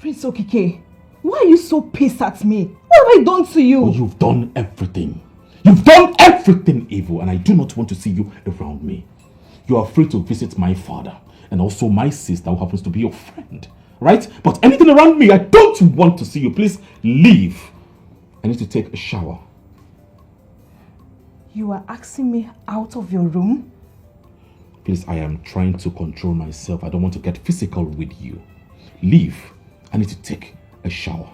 Prince Okike, why are you so pissed at me? What have I done to you? Oh, you've done everything. You've done everything evil, and I do not want to see you around me. You are free to visit my father and also my sister who happens to be your friend, right? But anything around me, I don't want to see you. Please leave. I need to take a shower. You are asking me out of your room? Please, I am trying to control myself. I don't want to get physical with you. Leave. I need to take a shower.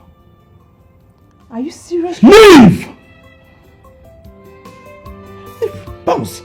Are you serious? Leave! Bounce!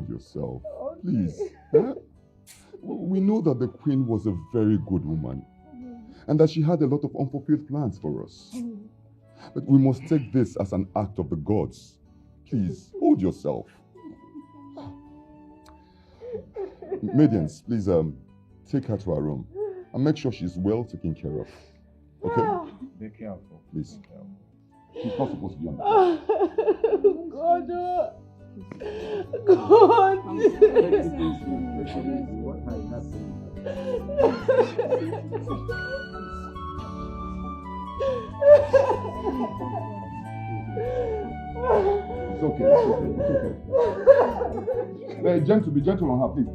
Yourself, please. Huh? We know that the queen was a very good woman and that she had a lot of unfulfilled plans for us. But we must take this as an act of the gods. Please, hold yourself. Maidens, please take her to her room and make sure she's well taken care of. Okay? Be careful. Please. She's not supposed to be on the bed. God. What has happened? It's okay. Hey, gentle, be gentle on her, please.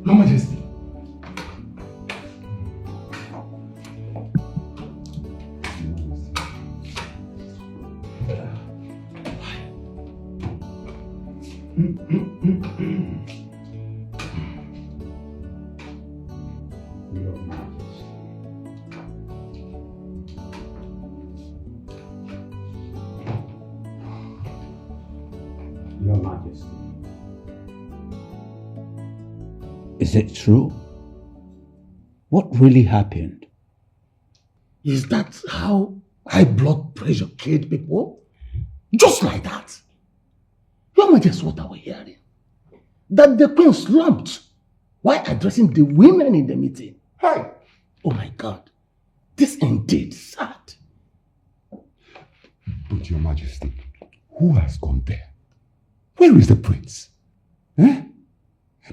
Your Majesty. Your Majesty. Is it true? What really happened? Is that how high blood pressure killed people? Just like that? Your Majesty, what are we hearing? That the queen slumped while addressing the women in the meeting. Hey! Oh my God, this indeed sad. But Your Majesty, who has gone there? Where is the prince? Eh?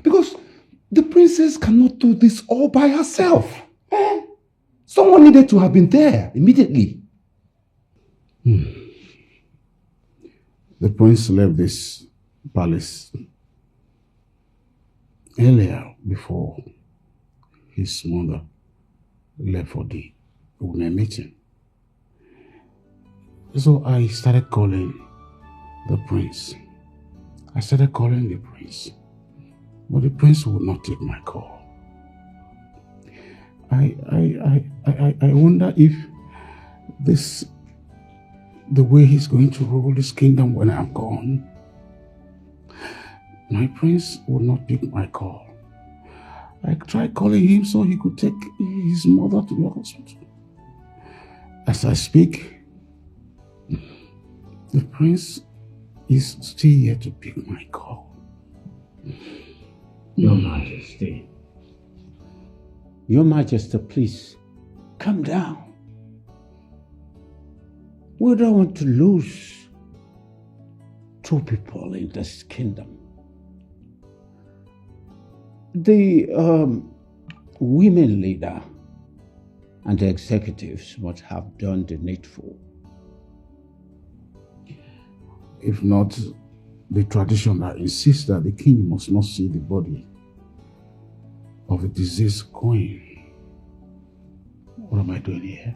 Because the princess cannot do this all by herself. Eh? Someone needed to have been there immediately. The prince left this palace earlier before his mother left for the women meeting. So I started calling the prince. But the prince would not take my call. I wonder if the way he's going to rule this kingdom when I'm gone, my prince would not pick my call. I tried calling him so he could take his mother to the hospital. As I speak, the prince is still here to pick my call. Your Majesty. Your Majesty, please, calm down. We don't want to lose two people in this kingdom. The women leader and the executives must have done the needful. If not, the tradition that insists that the king must not see the body of a deceased queen. What am I doing here?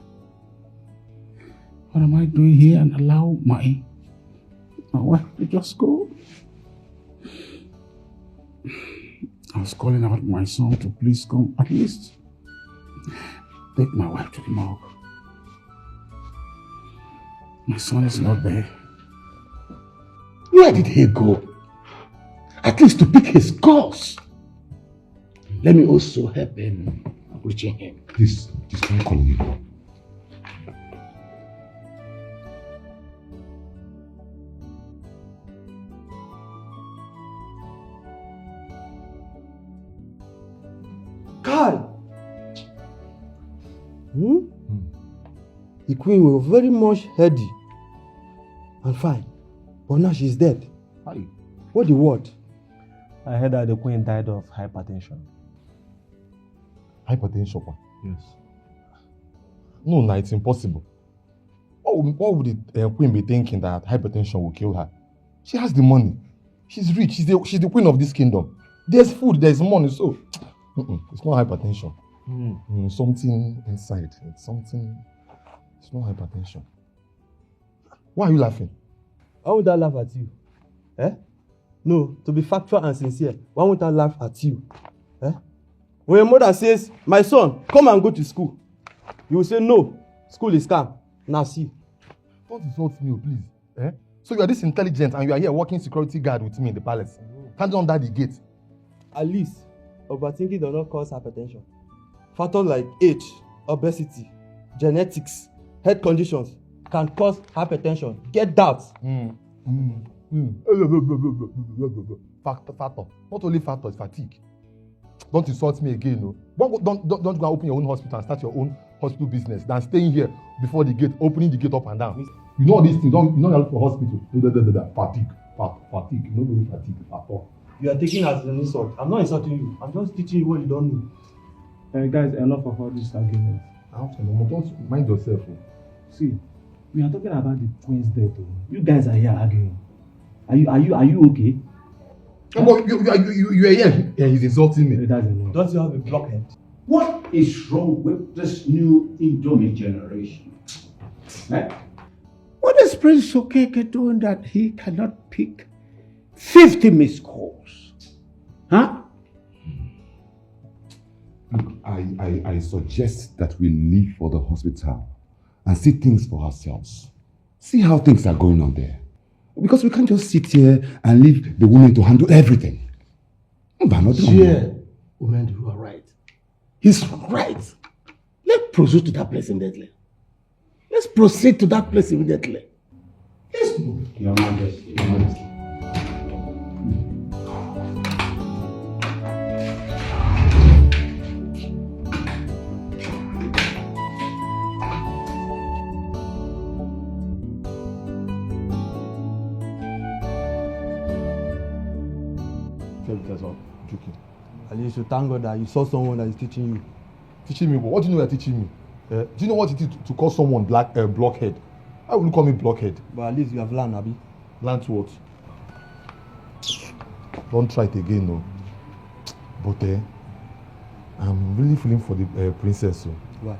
What am I doing here and allow my wife to just go? I was calling out my son to please come at least take my wife to the morgue. My son is not there. Where did he go? At least to pick his course. Let me also help in reaching him. Please, can I call you? Carl! The queen was very much heady and fine, but now she's dead. Hi. What the word? I heard that the queen died of hypertension. Hypertension? Yes. No, no, it's impossible. What would the queen be thinking that hypertension will kill her? She has the money. She's rich. She's the queen of this kingdom. There's food, there's money, so it's not hypertension. Something inside. It's not hypertension. Why are you laughing? Why would I laugh at you? Eh? No, to be factual and sincere, why won't I laugh at you? Eh? When your mother says, my son, come and go to school, you will say, no, school is calm. Now see. Don't insult me, please. Eh? So you are this intelligent and you are here working security guard with me in the palace. Standing under the gate. At least, overthinking does not cause hypertension. Factors like age, obesity, genetics, health conditions can cause hypertension. Get that. Factor. Not only factor, it's fatigue. Don't insult me again, no. Don't go and open your own hospital and start your own hospital business than staying here before the gate, opening the gate up and down. You know all these things. You know you're looking for hospital. Fatigue. You know really fatigue at all. You are taking it as an insult. I'm not insulting you. I'm just teaching you what you don't know. Guys, enough of all these arguments. Don't mind yourself. See, we are talking about the queen's death. You guys are here arguing. Are you okay? But you are here. Yeah, he's insulting me. Don't you have a blockhead? What is wrong with this new Indomie generation? Eh? What is Prince Okeke doing that he cannot pick 50 missed calls? Huh? I suggest that we leave for the hospital and see things for ourselves. See how things are going on there. Because we can't just sit here and leave the women to handle everything. Yeah, women, you are right. He's right. Let's proceed to that place immediately. Let's proceed to that place immediately. Let's move. Your Majesty, Your Majesty. That's all. Joking. At least you thank God that you saw someone that is teaching you. Teaching me? What do you know you're teaching me? Do you know what it is to call someone blockhead? Why would you call me blockhead? But at least you have learned, Abi. Learned what? Don't try it again, no. But I'm really feeling for the princess. So. Why?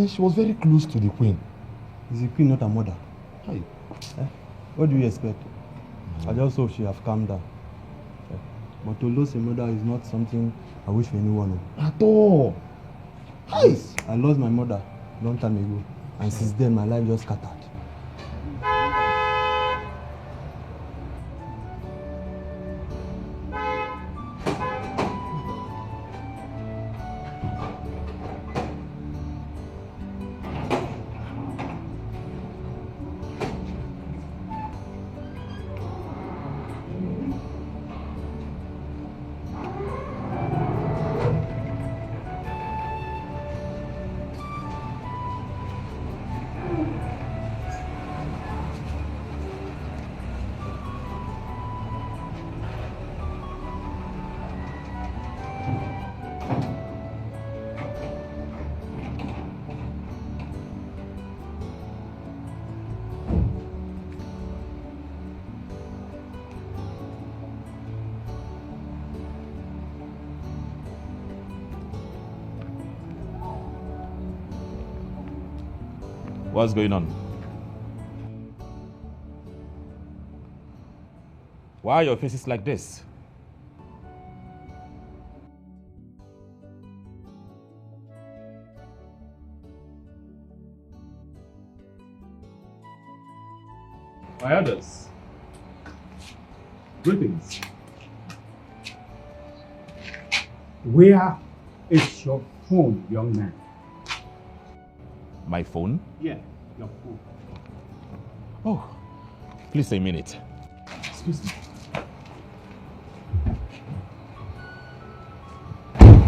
She was very close to the queen. Is the queen not her mother? Hi. What do you expect? I just hope she have calmed down. But to lose a mother is not something I wish for anyone. At all. Hi. I lost my mother a long time ago, and since then my life just scattered. What's going on? Why are your faces like this? My others, greetings. Where is your phone, young man? My phone? Yeah, your phone. Oh, please a minute. Excuse me.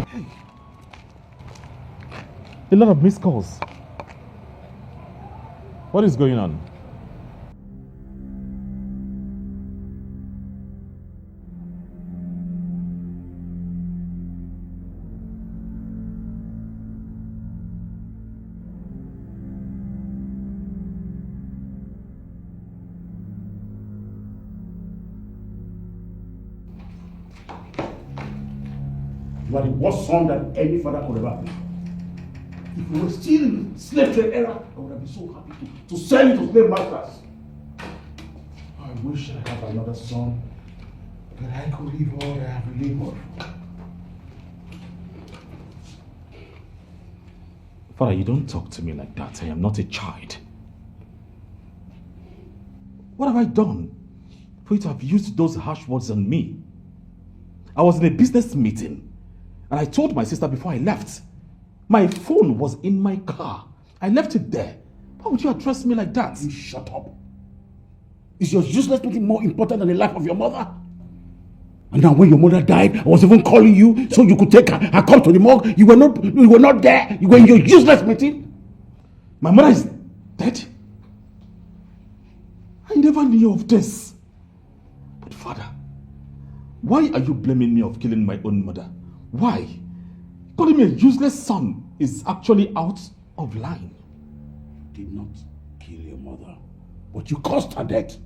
Hey. A lot of missed calls. What is going on? You are the worst son that any father could ever be. If you were still in slave trade era, I would have been so happy to sell you to slave masters. I wish I had another son that I could live all I have labored. Father, you don't talk to me like that. I am not a child. What have I done for you to have used those harsh words on me? I was in a business meeting and I told my sister before I left. My phone was in my car. I left it there. Why would you address me like that? You shut up. Is your useless meeting more important than the life of your mother? And now when your mother died, I was even calling you so you could take her come to the morgue. You were not there. You were in your useless meeting. My mother is dead? I never knew of this. But Father, why are you blaming me of killing my own mother? Why? Calling me a useless son is actually out of line. You did not kill your mother, but you caused her death.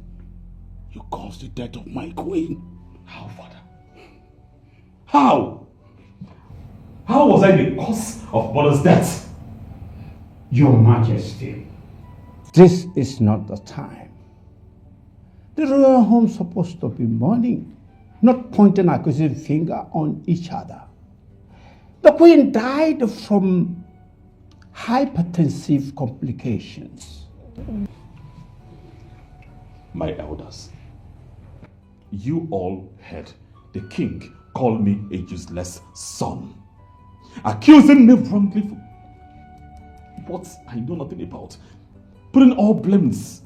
You caused the death of my queen. How, Father? How? How was I the cause of mother's death? Your Majesty, this is not the time. The royal home is supposed to be mourning, not pointing accusing finger on each other. The queen died from hypertensive complications. My elders, you all heard the king call me a useless son, accusing me wrongly for what I know nothing about, putting all blames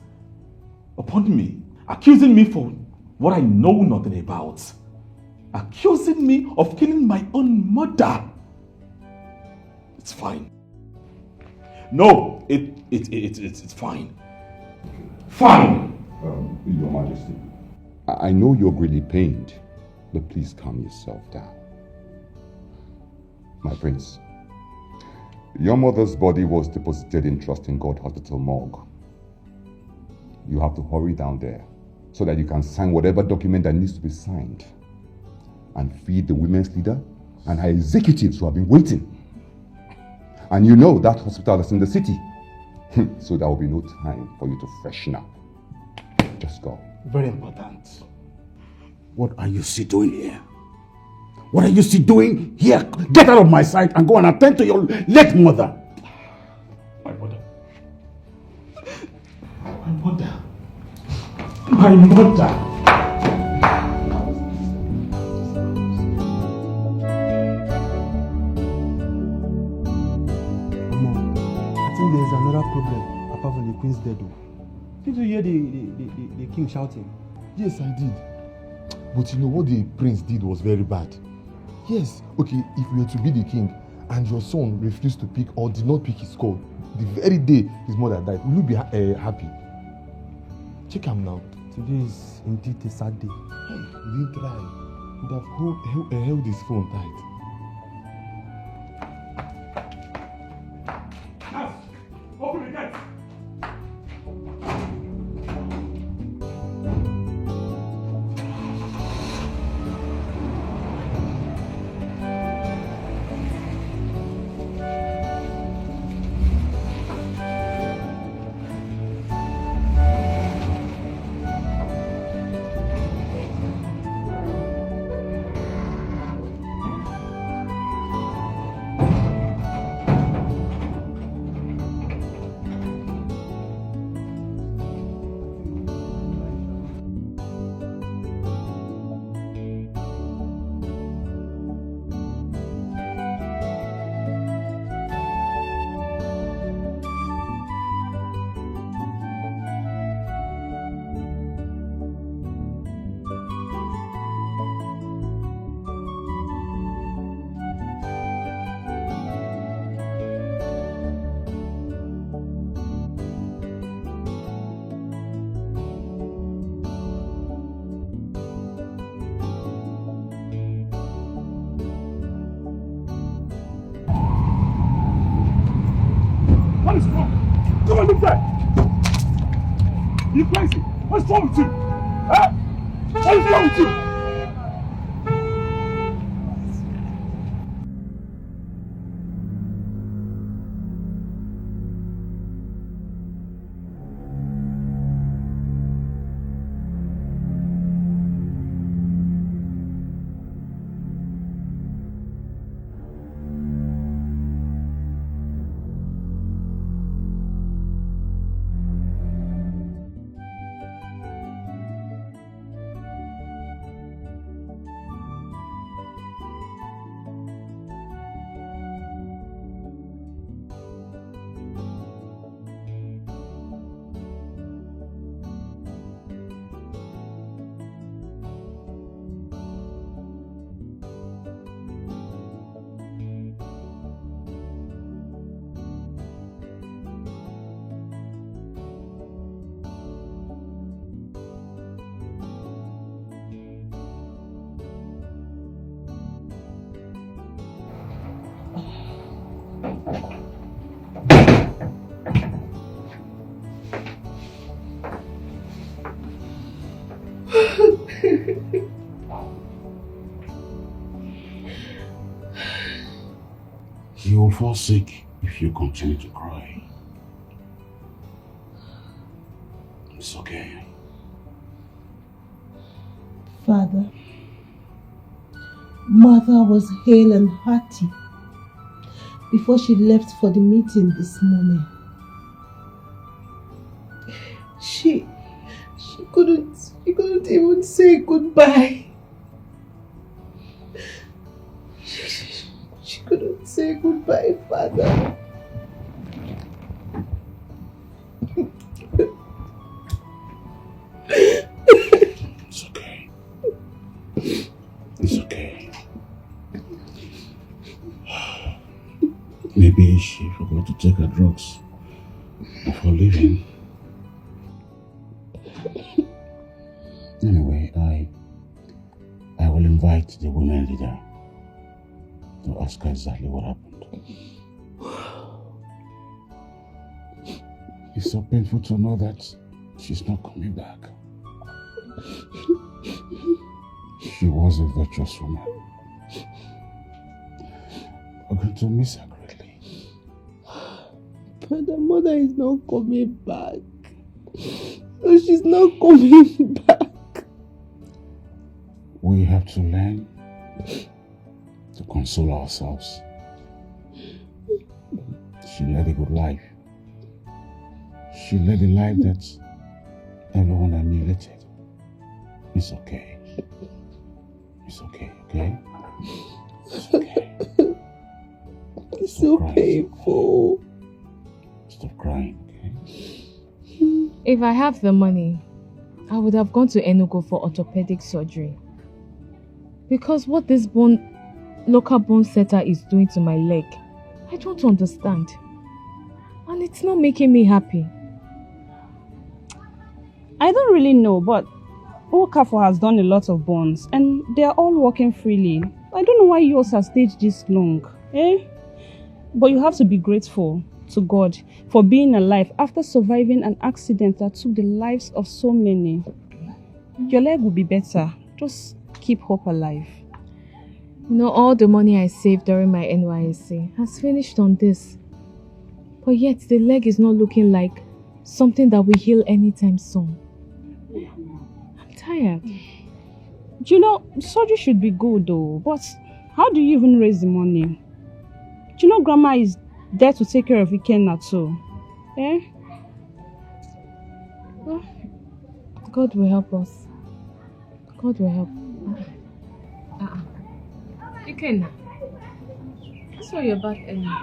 upon me, accusing me for what I know nothing about, accusing me of killing my own mother. It's fine. No, it's fine. Fine! Your Majesty, I know you're greatly pained, but please calm yourself down. My prince, your mother's body was deposited in Trusting God Hospital morgue. You have to hurry down there so that you can sign whatever document that needs to be signed and feed the women's leader and her executives who have been waiting. And you know that hospital is in the city, so there will be no time for you to freshen up. Just go. Very important. What are you still doing here? What are you still doing here? Get out of my sight and go and attend to your late mother. My mother. My mother. My mother. I think there's another problem apart from the queen's death. Did you hear the king shouting? Yes, I did. But you know what the prince did was very bad. Yes, okay, if you were to be the king and your son refused to pick or did not pick his call the very day his mother died, will you be happy? Check him now. Today is indeed a sad day. Hey, he didn't try. He would have held his phone tight. Open the gate! What is wrong? Come on, look there! You crazy? What's wrong with you? Huh? What is wrong with you? You will fall sick if you continue to cry. It's okay. Father, Mother was hale and hearty before she left for the meeting this morning. She couldn't even say goodbye. She couldn't say goodbye, Father. It's okay. It's okay. Maybe she forgot to take her drugs before leaving. Anyway, I will invite the women leader to ask her exactly what happened. It's so painful to know that she's not coming back. She was a virtuous woman. We're going to miss her greatly. But the mother is not coming back. No, she's not coming back. We have to learn to console ourselves. She led a good life. She led a life that everyone emulated. It's okay. It's okay, okay? It's okay. It's so painful. Stop crying, okay? If I have the money, I would have gone to Enugu for orthopedic surgery. Because what this local bone setter is doing to my leg, I don't understand. And it's not making me happy. I don't really know, but Okafor has done a lot of bones and they are all working freely. I don't know why yours has stayed this long. But you have to be grateful to God for being alive after surviving an accident that took the lives of so many. Your leg will be better. Just keep hope alive. You know, all the money I saved during my NYSC has finished on this. But yet the leg is not looking like something that will heal anytime soon. I'm tired. You know, surgery should be good though, but how do you even raise the money? You know, Grandma is there to take care of Ikenna too. Well, God will help us. God will help. Ikenna, I saw your back earlier.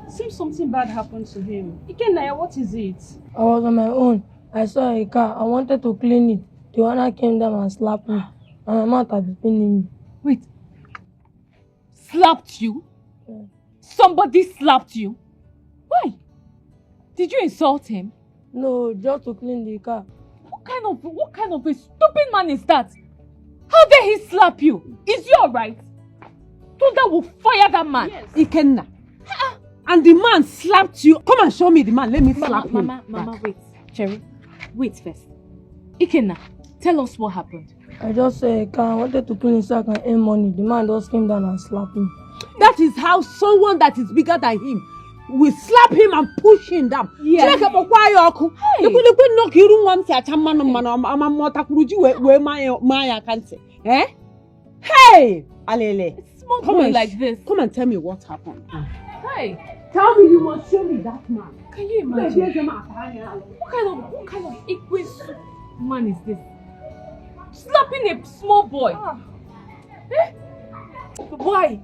Seems something bad happened to him. Ikenna, what is it? I was on my own. I saw a car. I wanted to clean it. The owner came down and slapped me. And my mouth had been paining me. Wait. Slapped you? Yeah. Somebody slapped you? Why? Did you insult him? No, just to clean the car. What kind of a stupid man is that? How dare he slap you? Is you alright? Tonto will fire that man. Yes. Ikenna. And the man slapped you. Come and show me the man. Let me slap him. Mama, wait. Cherry, wait first. Ikenna, tell us what happened. I just saw a car. I wanted to clean it so I can earn money. The man just came down and slapped me. That is how someone that is bigger than him will slap him and push him down. Yeah. Hey, Alele. Small boy like this. Come and tell me what happened. Hey. Tell me, you must show me that man. Can you imagine? What kind of equus man is this? Slapping a small boy. Why?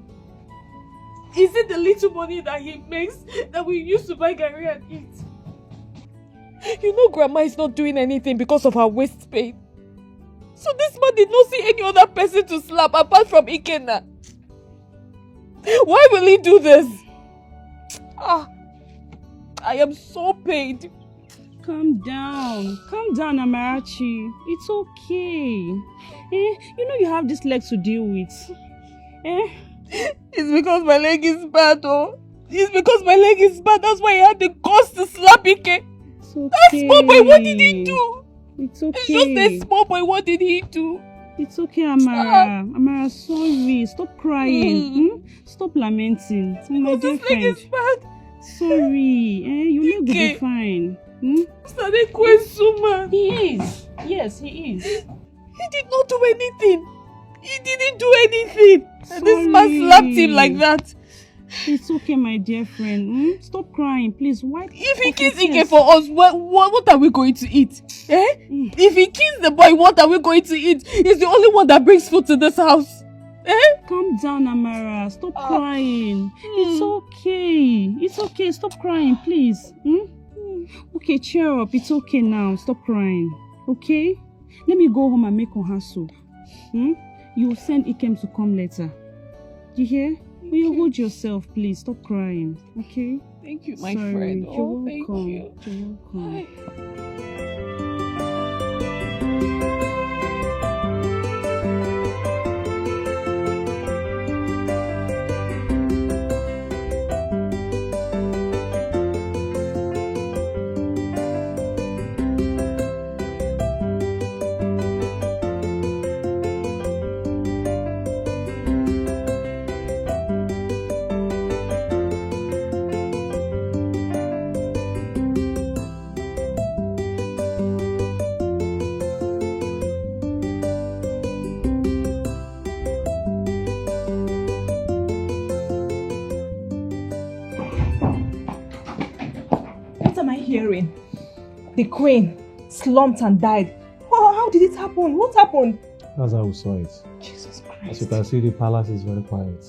Is it the little money that he makes that we use to buy garri and eat? You know Grandma is not doing anything because of her waist pain. So this man did not see any other person to slap apart from Ikenna. Why will he do this? I am so pained. Calm down, Amarachi. It's okay. You know you have this leg to deal with. It's because my leg is bad, oh. It's because my leg is bad. That's why I had the guts to slap Ike. It's okay. That small boy, what did he do? It's okay. It's just a small boy, what did he do? It's okay, Amara. Amara, sorry. Stop crying. Stop lamenting. My dear friend. This is bad. Sorry. You're not going to be fine. Mr. Dikeh is so mad. He is. Yes, he is. He did not do anything. He didn't do anything. And this man slapped him like that. It's okay, my dear friend. Stop crying, please. Wipe. If he kills Ike for us, what are we going to eat? If he kills the boy, what are we going to eat? He's the only one that brings food to this house. Calm down, Amara. Stop crying. It's okay. It's okay. Stop crying, please. Okay, cheer up. It's okay now. Stop crying. Okay? Let me go home and make her soup. You will send Ikem to come later. You hear? Will you hold yourself, please? Stop crying. Okay? Thank you, my Sorry. friend. You're welcome. Thank you. You're welcome. Hearing the queen slumped and died. How did it happen? What happened? That's how we saw it. Jesus Christ. As you can see, the palace is very quiet.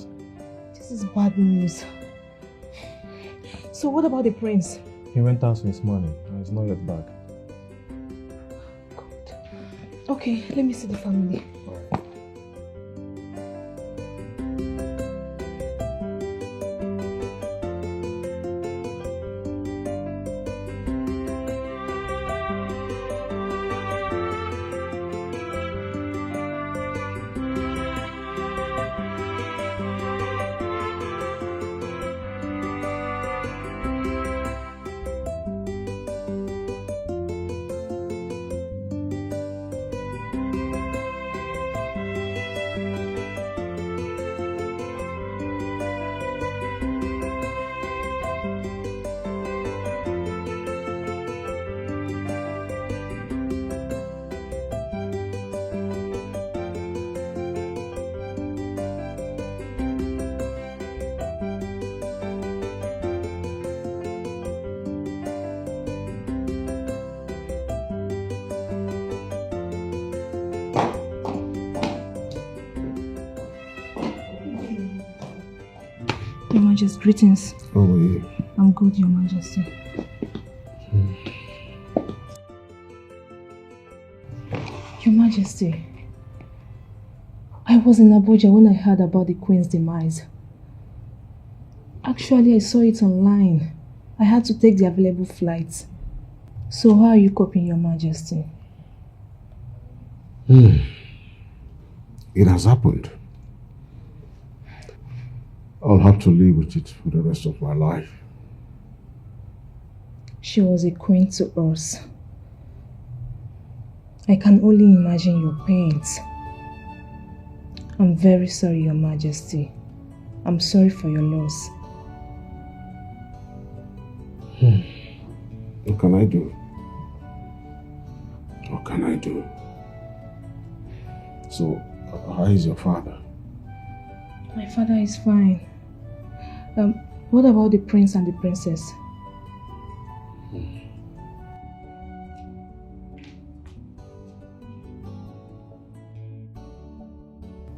This is bad news. So what about the prince? He went out since morning and he's not yet back. God. Okay, let me see the family. Your Majesty, greetings. How are you? I'm good, Your Majesty. Your Majesty, I was in Abuja when I heard about the Queen's demise. Actually, I saw it online. I had to take the available flights. So how are you coping, Your Majesty? It has happened. I'll have to live with it for the rest of my life. She was a queen to us. I can only imagine your pains. I'm very sorry, Your Majesty. I'm sorry for your loss. What can I do? What can I do? So, how is your father? My father is fine. What about the prince and the princess?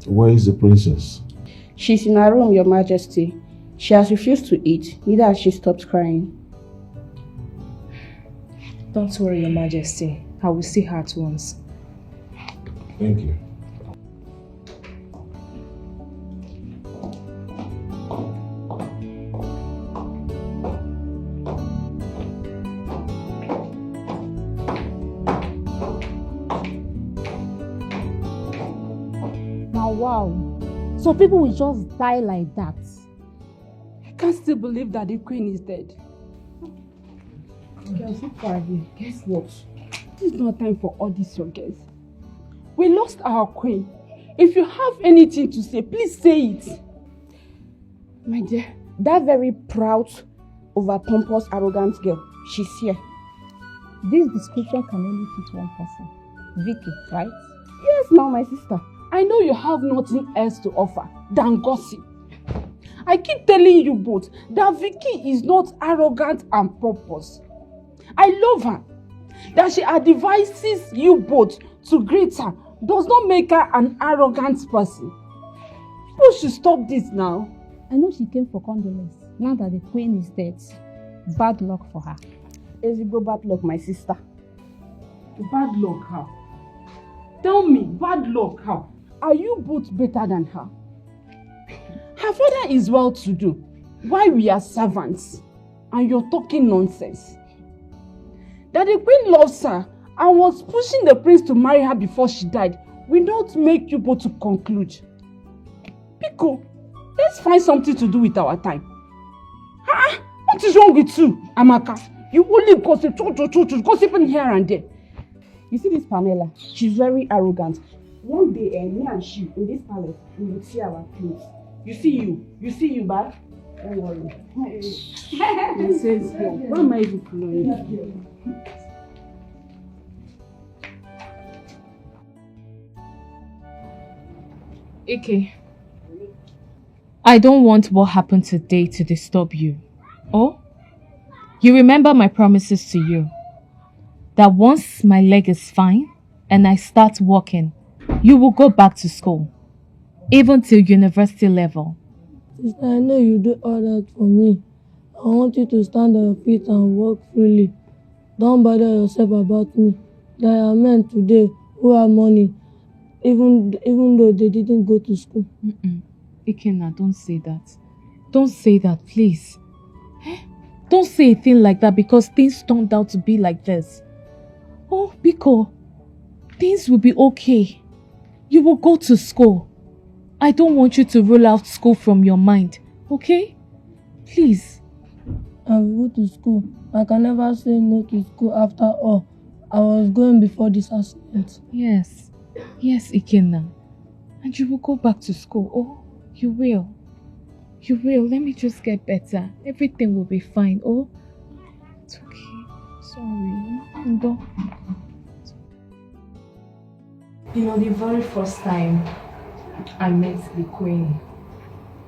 Where is the princess? She's in her room, Your Majesty. She has refused to eat, neither has she stopped crying. Don't worry, Your Majesty. I will see her at once. Thank you. Wow. So people will just die like that. I can't still believe that the queen is dead. Girls, look for you. Guess what? This is not time for all this, your guys. We lost our queen. If you have anything to say, please say it. My dear, that very proud, over-pompous, arrogant girl, she's here. This description can only fit one person. Vicky, right? Yes, now my sister. I know you have nothing else to offer than gossip. I keep telling you both that Vicky is not arrogant and pompous. I love her. That she advises you both to greet her does not make her an arrogant person. People should stop this now. I know she came for condolence. Now that the queen is dead, bad luck for her. Ezibo bad luck, my sister. Bad luck how? Tell me, bad luck how? Are you both better than her? Her father is well-to-do. Why we are servants? And you're talking nonsense. That the queen loves her and was pushing the prince to marry her before she died will not make you both to conclude. Pico, let's find something to do with our time. What is wrong with you, Amaka? You only gossip, gossiping here and there. You see this Pamela? She's very arrogant. One day, me and she in this palace, we will see our clothes. You see you, bad? Don't worry. It says here. Why am I even following? Ike, I don't want what happened today to disturb you. Oh? You remember my promises to you? That once my leg is fine and I start walking, you will go back to school. Even till university level. Sister, I know you do all that for me. I want you to stand on your feet and walk freely. Don't bother yourself about me. There are men today who have money, even though they didn't go to school. Ikenna, don't say that. Don't say that, please. Don't say a thing like that because things turned out to be like this. Oh, Biko, things will be okay. You will go to school. I don't want you to rule out school from your mind, okay? Please. I will go to school. I can never say no to school after all. I was going before this accident. Yes, Ikenna. And you will go back to school. Oh, you will. You will. Let me just get better. Everything will be fine. Oh, it's okay. Sorry. Ndo. You know, the very first time I met the queen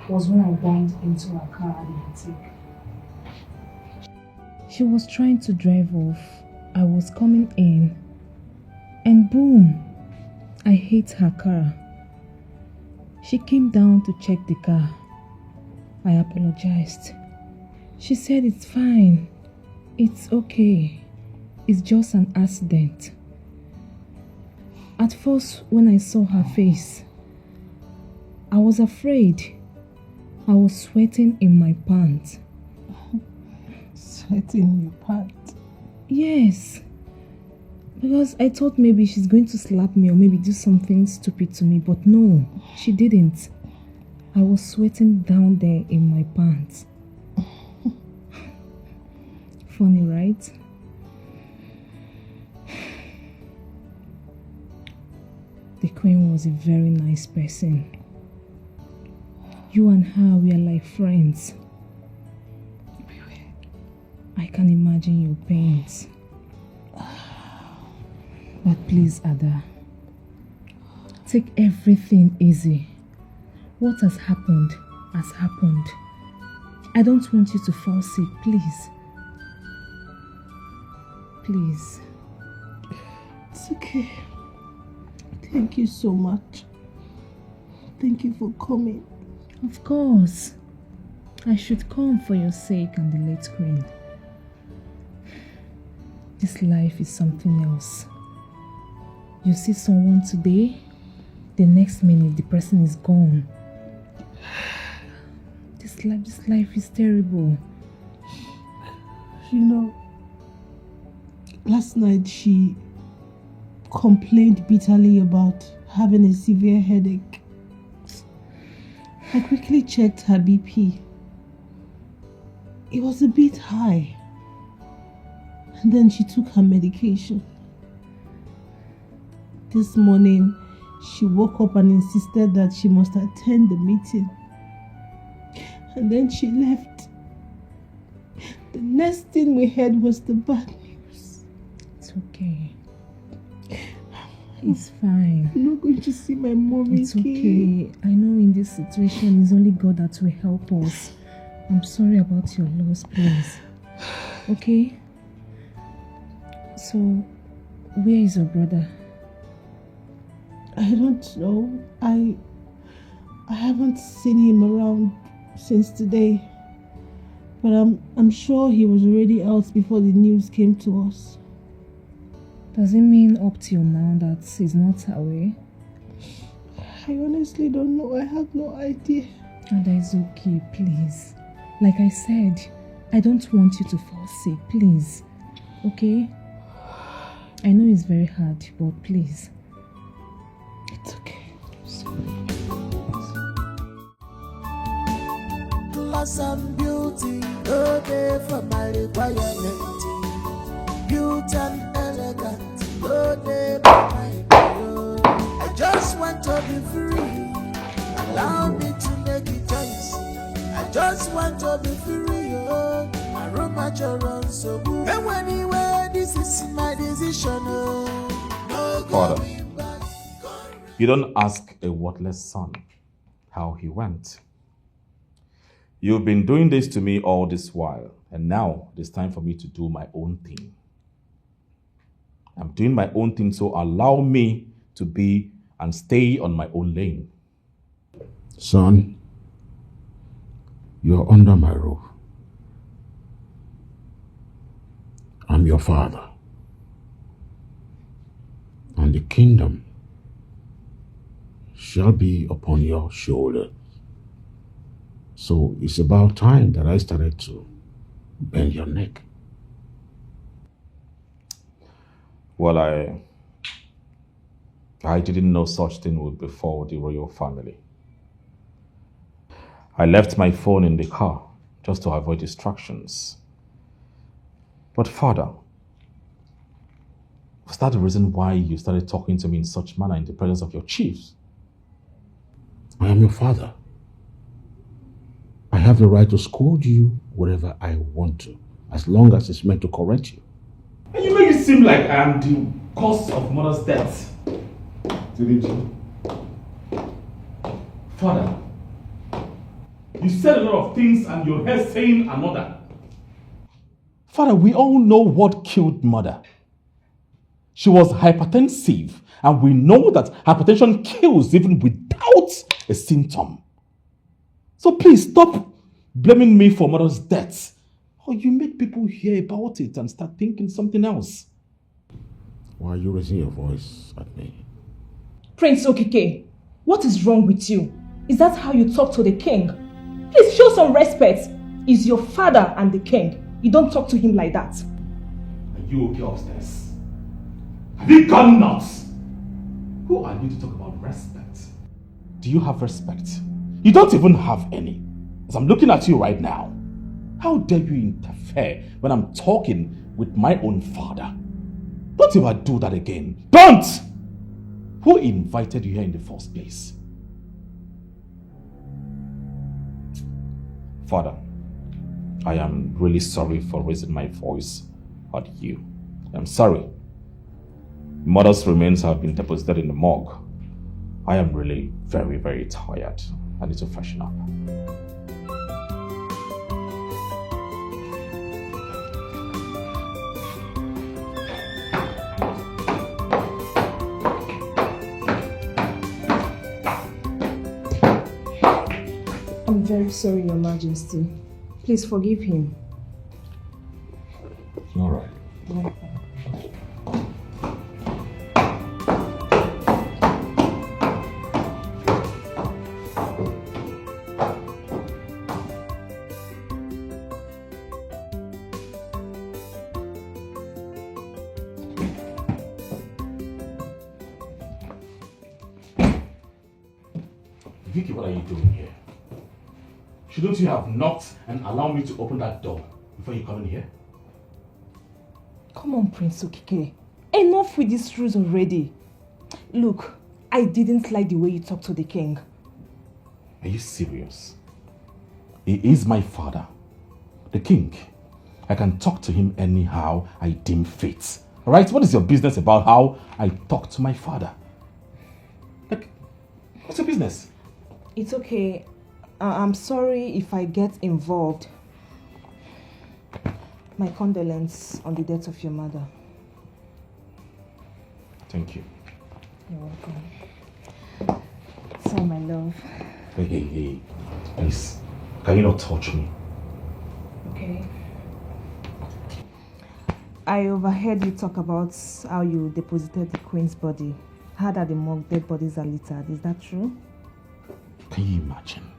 was when I bumped into her car at the boutique. She was trying to drive off. I was coming in and boom, I hit her car. She came down to check the car. I apologized. She said it's fine. It's okay. It's just an accident. At first, when I saw her face, I was afraid. I was sweating in my pants. Sweating in your pants? Yes. Because I thought maybe she's going to slap me or maybe do something stupid to me, but no, she didn't. I was sweating down there in my pants. Funny, right? The queen was a very nice person. You and her were like friends. I can imagine your pains. But please, Ada, take everything easy. What has happened has happened. I don't want you to fall sick, please. Please. It's okay. Thank you so much. Thank you for coming. Of course. I should come for your sake and the late queen. This life is something else. You see someone today, the next minute the person is gone. This life is terrible. You know, last night she complained bitterly about having a severe headache. I quickly checked her BP. It was a bit high. And then she took her medication. This morning, she woke up and insisted that she must attend the meeting. And then she left. The next thing we heard was the bad news. It's okay. It's fine. I'm not going to see my mom It's okay. I know in this situation, it's only God that will help us. I'm sorry about your loss, please. Okay? So, where is your brother? I don't know. I haven't seen him around since today. But I'm sure he was already out before the news came to us. Does it mean up till now that he's not away? I honestly don't know. I have no idea. And it's okay, please. Like I said, I don't want you to fall sick, please. Okay? I know it's very hard, but please. It's okay. Class and beauty, no day for my requirement. Beauty and elegance, no day for my bio. I just want to be free. Allow me to make a choice. I just want to be free. Oh, my room at your own so good. And anyway, this is my decision. Oh, no Father, going back. you don't ask a worthless son how he went. You've been doing this to me all this while, and now it's time for me to do my own thing. I'm doing my own thing, so allow me to be and stay on my own lane. Son, you're under my roof. I'm your father. And the kingdom shall be upon your shoulder. So it's about time that I started to bend your neck. Well, I didn't know such thing would befall the royal family. I left my phone in the car just to avoid distractions. But Father, was that the reason why you started talking to me in such manner in the presence of your chiefs? I am your father. I have the right to scold you wherever I want to, as long as it's meant to correct you. And you make it seem like I am the cause of mother's death. Didn't you? Father, you said a lot of things and you're here saying another. Father, we all know what killed mother. She was hypertensive, and we know that hypertension kills even without a symptom. So please stop blaming me for mother's death. Or you make people hear about it and start thinking something else. Why are you raising your voice at me? Prince Okike, what is wrong with you? Is that how you talk to the king? Please show some respect. He's your father and the king. You don't talk to him like that. Are you okay upstairs? Have you gone nuts? Who are you to talk about respect? Do you have respect? You don't even have any. As I'm looking at you right now, how dare you interfere when I'm talking with my own father? Don't ever do that again. Don't! Who invited you here in the first place? Father, I am really sorry for raising my voice at you. I'm sorry. Mother's remains have been deposited in the morgue. I am really very, very tired. I need to freshen up. I'm very sorry, Your Majesty. Please forgive him. All right. Vicky, what are you doing here? Shouldn't you have knocked and allowed me to open that door before you come in here? Come on, Prince Okike. Enough with these rules already. Look, I didn't like the way you talked to the king. Are you serious? He is my father, the king. I can talk to him anyhow I deem fit. Alright? What is your business about how I talk to my father? Like, what's your business? It's okay. I'm sorry if I get involved. My condolences on the death of your mother. Thank you. You're welcome. So, my love. Hey. Please, can you not touch me? Okay. I overheard you talk about how you deposited the queen's body. Heard that the morgue dead bodies are littered. Is that true? Can you imagine?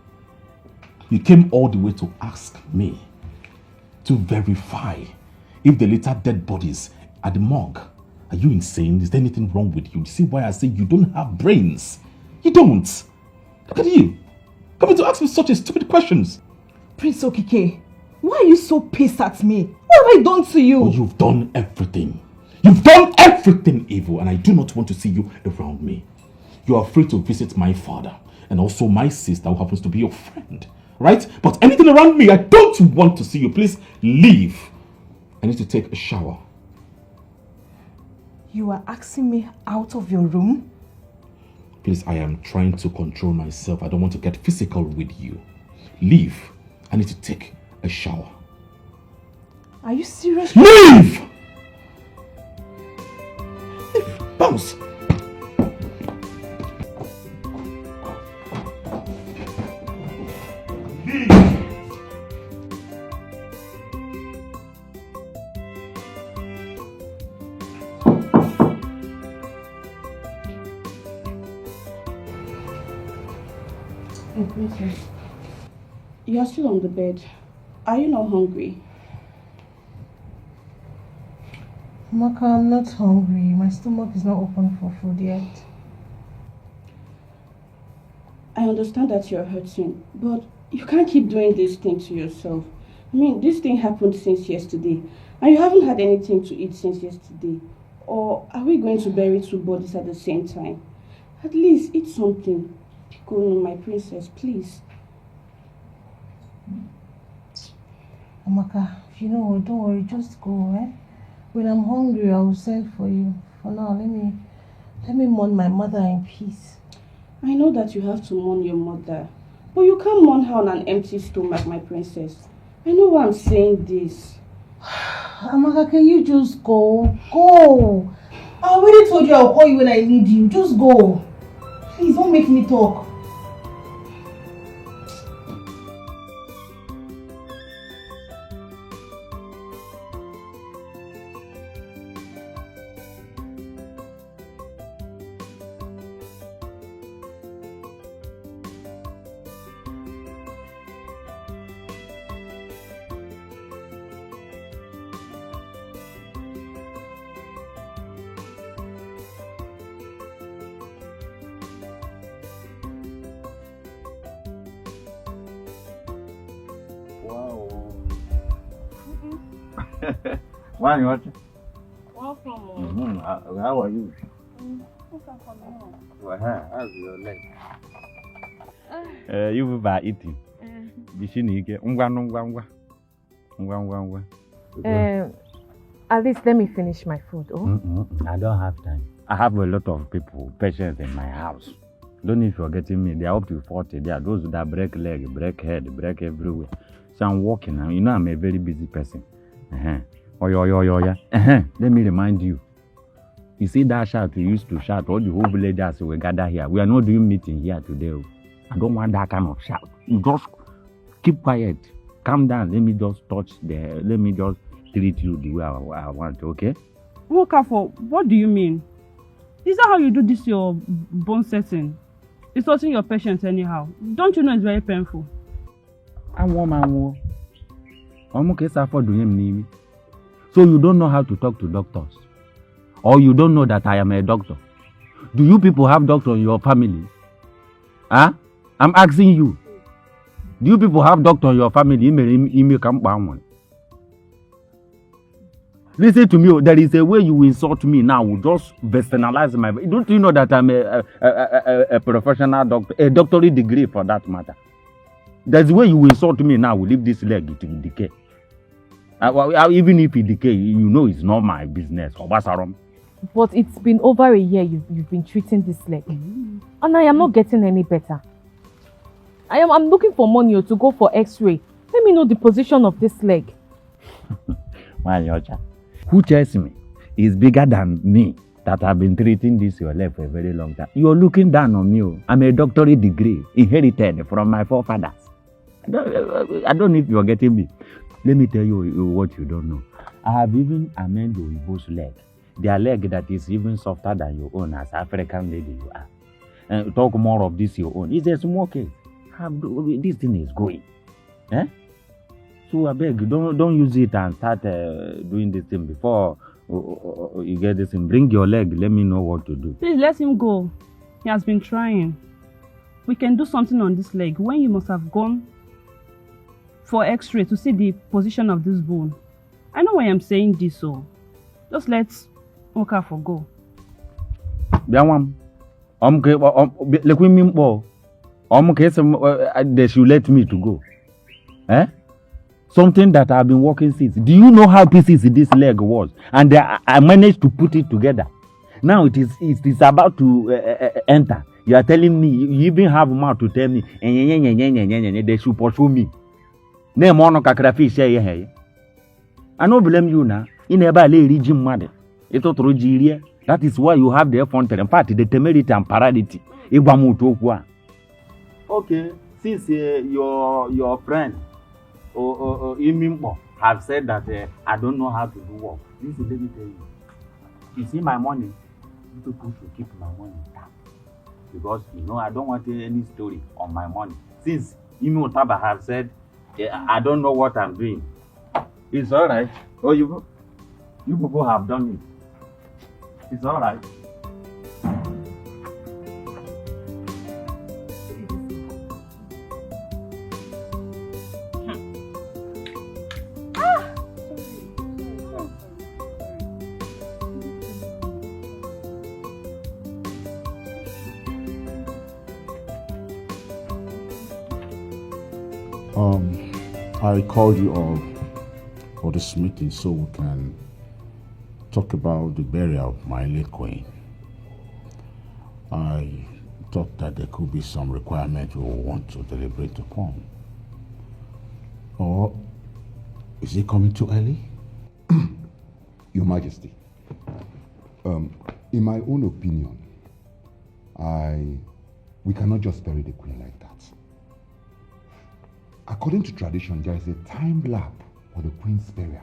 You came all the way to ask me to verify if the littered dead bodies are the morgue. Are you insane? Is there anything wrong with you? You see why I say you don't have brains? You don't. Look at you. Coming to ask me such a stupid questions. Prince Okike, why are you so pissed at me? What have I done to you? Oh, you've done everything. You've done everything evil, and I do not want to see you around me. You are free to visit my father and also my sister, who happens to be your friend. Right? But anything around me, I don't want to see you. Please leave. I need to take a shower. You are asking me out of your room? Please, I am trying to control myself. I don't want to get physical with you. Leave. I need to take a shower. Are you serious? Leave! Bounce! Princess, you are still on the bed. Are you not hungry? Maka, I'm not hungry. My stomach is not open for food yet. I understand that you're hurting, but you can't keep doing this thing to yourself. I mean, this thing happened since yesterday, and you haven't had anything to eat since yesterday. Or are we going to bury two bodies at the same time? At least eat something. Go on, my princess, please. Amaka, you know what, don't worry, just go, eh? When I'm hungry, I will send for you. For now, let me mourn my mother in peace. I know that you have to mourn your mother, but you can't mourn her on an empty stomach, my princess. I know why I'm saying this. Amaka, can you just go? Go! I already told you I'll call you when I need you. Just go. Please, don't make me talk. Why not? Welcome. How are you? Well, how's your leg? You by eating. At least let me finish my food. Oh? I don't have time. I have a lot of people, patients in my house. Don't need forgetting me. They are up to 40. They are those that break leg, break head, break everywhere. So I'm walking. You know I'm a very busy person. Oh, yeah. Let me remind you. You see that shout you used to shout, all the whole villagers will gather here. We are not doing meeting here today. I don't want that kind of shout. You just keep quiet. Calm down. Let me just let me just treat you the way I want, okay? Wokafo, what do you mean? Is that how you do this your bone setting? Insulting your patients anyhow. Don't you know it's very painful? So you don't know how to talk to doctors? Or you don't know that I am a doctor? Do you people have doctor in your family? Huh? I'm asking you. Do you people have doctor in your family? Listen to me. Oh, there is a way you insult me now. Just externalize my. Don't you know that I'm a professional doctor, a doctorate degree for that matter? There's a way you insult me now. Leave this leg to decay. Even if it decay, you know it's not my business. But it's been over a year you've been treating this leg, and I am not getting any better. I'm looking for money to go for X-ray. Let me know the position of this leg. Who tells me is bigger than me that have been treating this your leg for a very long time? You're looking down on me. I'm a doctorate degree inherited from my forefathers. I don't know if you're getting me. Let me tell you what you don't know. I have even amended Oyibo's leg. Their leg that is even softer than your own as African lady you are. And talk more of this your own. It's a small case. This thing is going. So I beg, don't use it and start doing this thing before you get this thing. Bring your leg. Let me know what to do. Please let him go. He has been trying. We can do something on this leg when you must have gone for X-ray to see the position of this bone. I know why I'm saying this, so just let Okafor go. They should let me to go. Something that I've been working since. Do you know how pieces this leg was? And I managed to put it together. Now it is about to enter. You are telling me, you even have mouth to tell me, they should pursue me. I don't blame you now. You never lay region mother. That is why you have the effrontery. In fact, the temerity and parity. Okay, since your friend Imimbo have said that I don't know how to do work. This is, let me tell you. You see my money, you people should keep my money down. Because I don't want any story on my money. Since Imi Otaba have said I don't know what I'm doing. It's alright. Oh, you people have done it. It's alright. I called you all for this meeting so we can talk about the burial of my late queen. I thought that there could be some requirement we want to deliberate upon. Or is it coming too early? Your Majesty, in my own opinion, we cannot just bury the queen like that. According to tradition, there is a time lap for the queen's burial.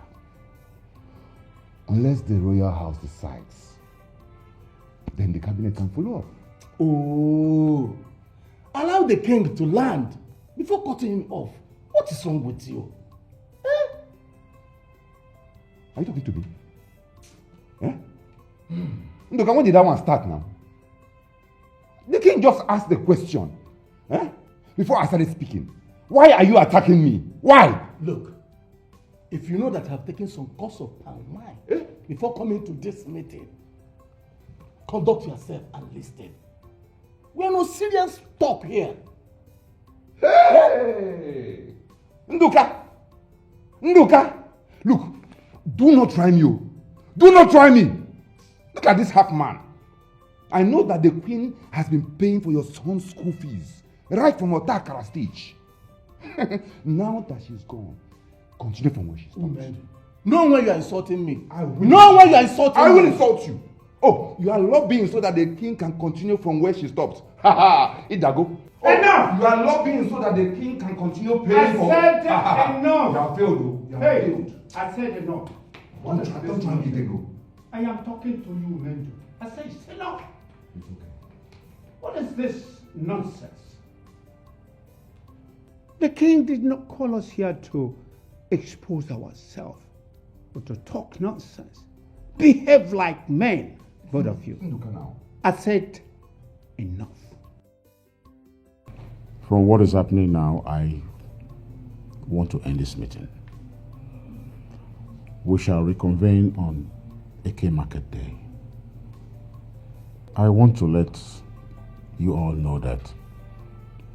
Unless the royal house decides, then the cabinet can follow up. Oh, allow the king to land before cutting him off. What is wrong with you? Are you talking to me? Look, when did that one start now? The king just asked the question before I started speaking. Why are you attacking me? Why? Look, if you know that I've taken some course of palm wine before coming to this meeting, conduct yourself and listen. We are no serious talk here. Hey! Nduka! Look, do not try me. Do not try me. Look at this half man. I know that the queen has been paying for your son's school fees right from Otakara stage. Now that she's gone, continue from where she stopped. No way you are insulting me. I will insult you. Oh, you are lobbying so that the king can continue from where she stopped. Idago. Enough! You are lobbying so that the king can continue paying for... I said enough! You have failed, You have failed. I said enough. Don't try me, Idago. I am talking to you, Mendu. I said it's enough. It's okay. What is this nonsense? The king did not call us here to expose ourselves, but to talk nonsense. Behave like men, both of you. I said enough. From what is happening now, I want to end this meeting. we shall reconvene on Eke Market Day. I want to let you all know that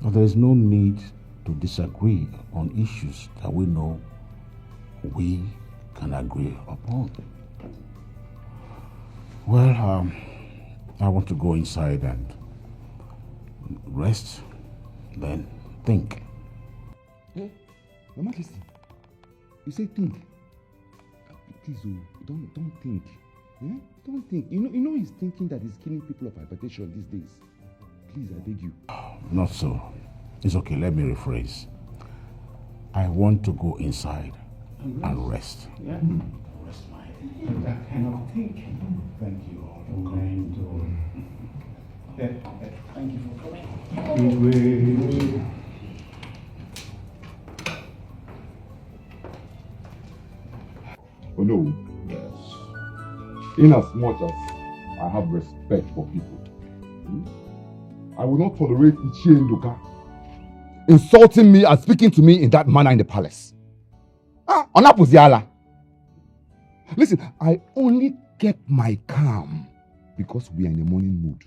there is no need to disagree on issues that we know we can agree upon. Well, I want to go inside and rest, then think. Hey, Mama, listen. You say think. Please, don't think. Yeah? Don't think. You know he's thinking that he's killing people of hypertension these days. Please, I beg you. Not so. It's okay, let me rephrase. I want to go inside and rest. Yeah. Rest my head. That kind of thinking. Thank you all for coming to. Thank you for coming. Oh no. Yes. In as much as I have respect for people, I will not tolerate Ichie Nduka insulting me and speaking to me in that manner in the palace. Onapuziala. Listen, I only kept my calm because we are in a morning mood.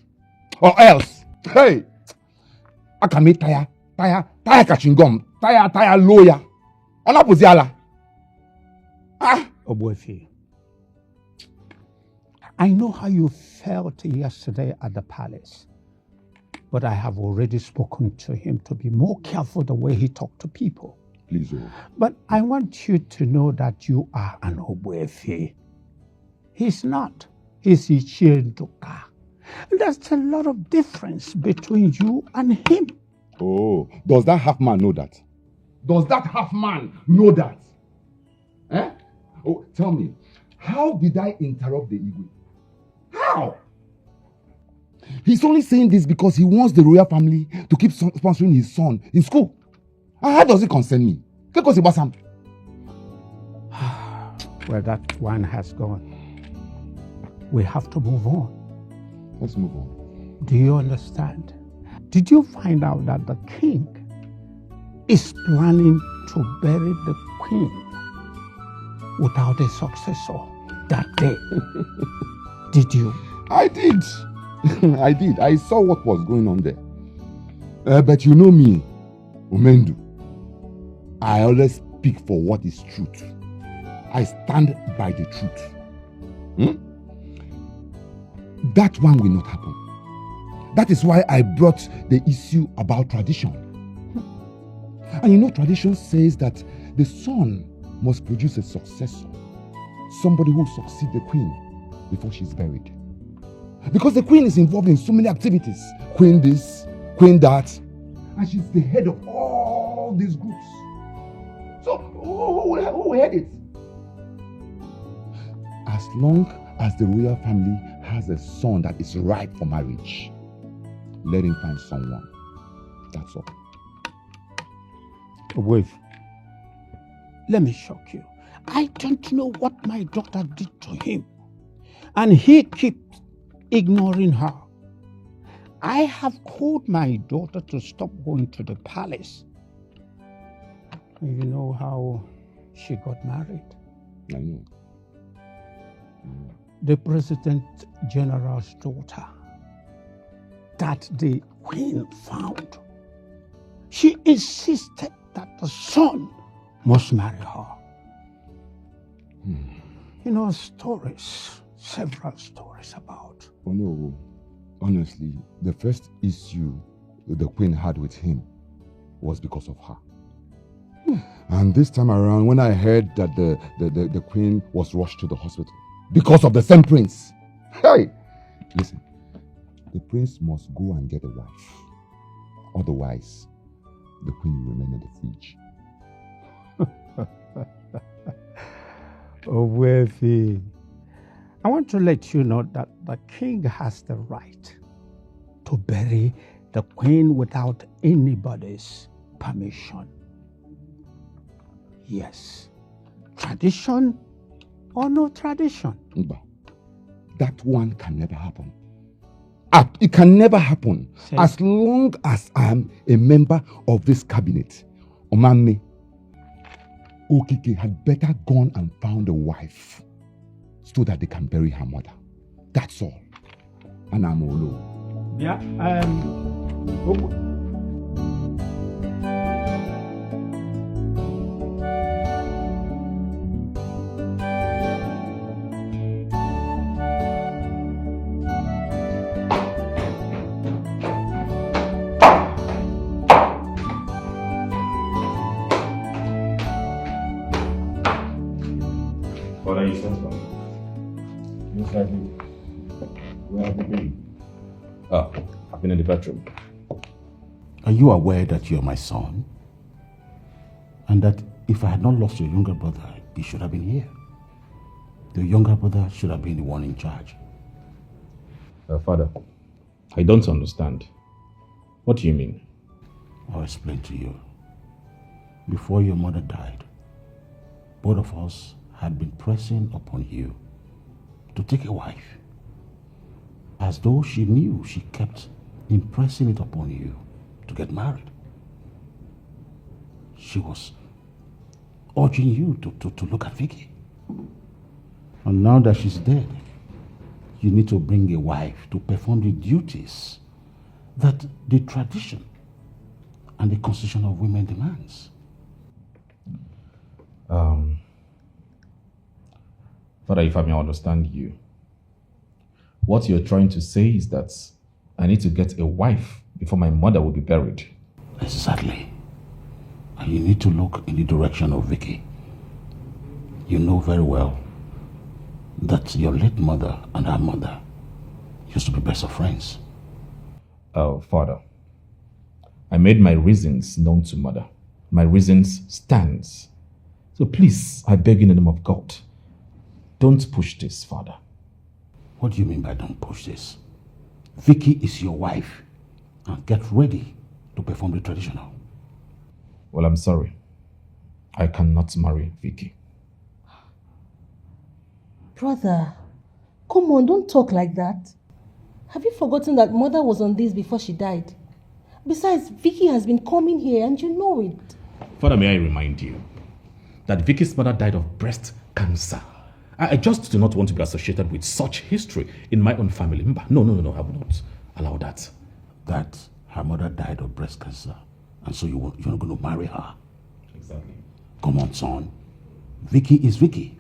Or else, hey, I can make tire kachingom, tire lawyer. Onapuziala. Obuefi, I know how you felt yesterday at the palace, but I have already spoken to him to be more careful the way he talked to people. Please, But I want you to know that you are an Obuefi. He's not. He's Ichie Nduka. There's a lot of difference between you and him. Oh, does that half man know that? Does that half man know that? Eh? Oh, tell me, how did I interrupt the Igwe? How? He's only saying this because he wants the royal family to keep sponsoring his son in school. How does it concern me? Because it was some. Well, that one has gone. We have to move on. Let's move on. Do you understand? Did you find out that the king is planning to bury the queen without a successor that day? Did you? I did. I did. I saw what was going on there. But you know me, Umendu. I always speak for what is truth. I stand by the truth. That one will not happen. That is why I brought the issue about tradition. And you know, tradition says that the son must produce a successor. Somebody who will succeed the queen before she's buried. Because the queen is involved in so many activities. Queen this, queen that. And she's the head of all these groups. So, who will head it? As long as the royal family has a son that is ripe for marriage, let him find someone. That's all. Wait. Let me shock you. I don't know what my daughter did to him. And he keeps ignoring her. I have called my daughter to stop going to the palace. You know how she got married? I know. The President General's daughter that the queen found. She insisted that the son must marry her. You know, stories, several stories about. Oh no, honestly, the first issue the queen had with him was because of her. And this time around, when I heard that the queen was rushed to the hospital because of the same prince. Hey! Listen, the prince must go and get a wife. Otherwise, the queen will remain in the fridge. Oh, Wefi, I want to let you know that the king has the right to bury the queen without anybody's permission. Yes. Tradition or no tradition? That one can never happen. It can never happen. As long as I am a member of this cabinet. Omame, Okike had better gone and found a wife so that they can bury her mother. That's all. And I'm alone. Yeah, What are you saying, sir? Most likely. Where have you been? I've been in the bedroom. Are you aware that you're my son? And that if I had not lost your younger brother, he should have been here. Your younger brother should have been the one in charge. Father, I don't understand. What do you mean? I'll explain to you. Before your mother died, both of us had been pressing upon you to take a wife. As though she knew, she kept impressing it upon you to get married. She was urging you to look at Vicky. And now that she's dead, you need to bring a wife to perform the duties that the tradition and the constitution of women demands. Father, if I may understand you, what you're trying to say is that I need to get a wife before my mother will be buried. Exactly. And you need to look in the direction of Vicky. You know very well that your late mother and her mother used to be best of friends. Father, I made my reasons known to mother. My reasons stands. So please, I beg in the name of God, don't push this, Father. What do you mean by don't push this? Vicky is your wife. And get ready to perform the traditional. Well, I'm sorry. I cannot marry Vicky. Brother, come on, don't talk like that. Have you forgotten that mother was on this before she died? Besides, Vicky has been coming here and you know it. Father, may I remind you that Vicky's mother died of breast cancer. I just do not want to be associated with such history in my own family. No, I will not allow that. That her mother died of breast cancer, and so you're not going to marry her. Exactly. Come on, son. Vicky is Vicky.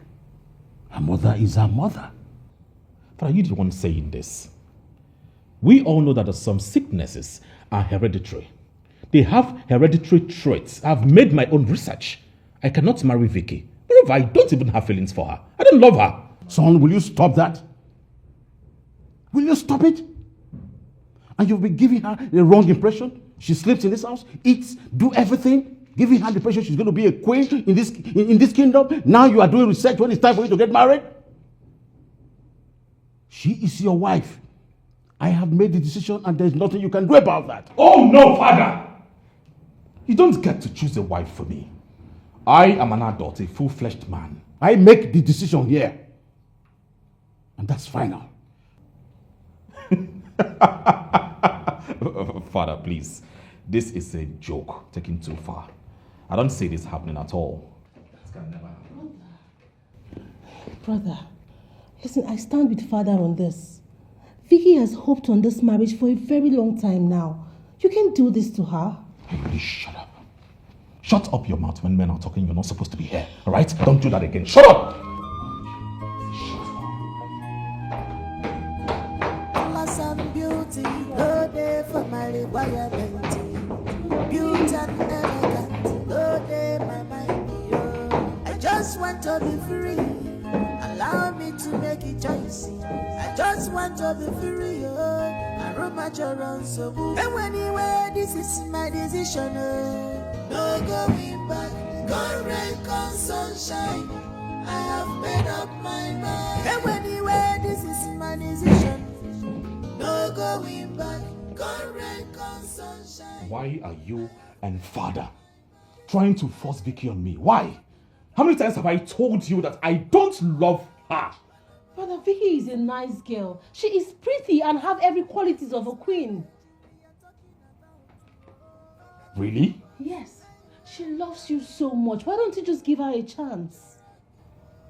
Her mother is her mother. But are you the one saying this? We all know that some sicknesses are hereditary. They have hereditary traits. I've made my own research. I cannot marry Vicky. Moreover, I don't even have feelings for her. I don't love her. Son, will you stop that? Will you stop it? And you've been giving her the wrong impression. She sleeps in this house, eats, do everything, giving her the impression she's going to be a queen in this kingdom. Now you are doing research when it's time for you to get married. She is your wife. I have made the decision and there's nothing you can do about that. Oh no, Father! You don't get to choose a wife for me. I am an adult, a full-fledged man. I make the decision here. And that's final. Father, please. This is a joke taken too far. I don't see this happening at all. That can never happen. Brother, listen, I stand with father on this. Vicky has hoped on this marriage for a very long time now. You can't do this to her. Please shut up. Shut up your mouth when men are talking. You're not supposed to be here. All right? Don't do that again. Shut up! Class and beauty, no day for my requirement. Beauty and elegant, no day my mind. I just want to be free. Allow me to make a choice. I just want to be free. I roam at your own so. And anyway, this is my decision. No going back, come rain, come sunshine. I have made up my mind. And anyway, this is my decision. No going back, come rain, come sunshine. Why are you and father trying to force Vicky on me? Why? How many times have I told you that I don't love her? Brother, Vicky is a nice girl. She is pretty and have every qualities of a queen. Really? Yes. She loves you so much. Why don't you just give her a chance?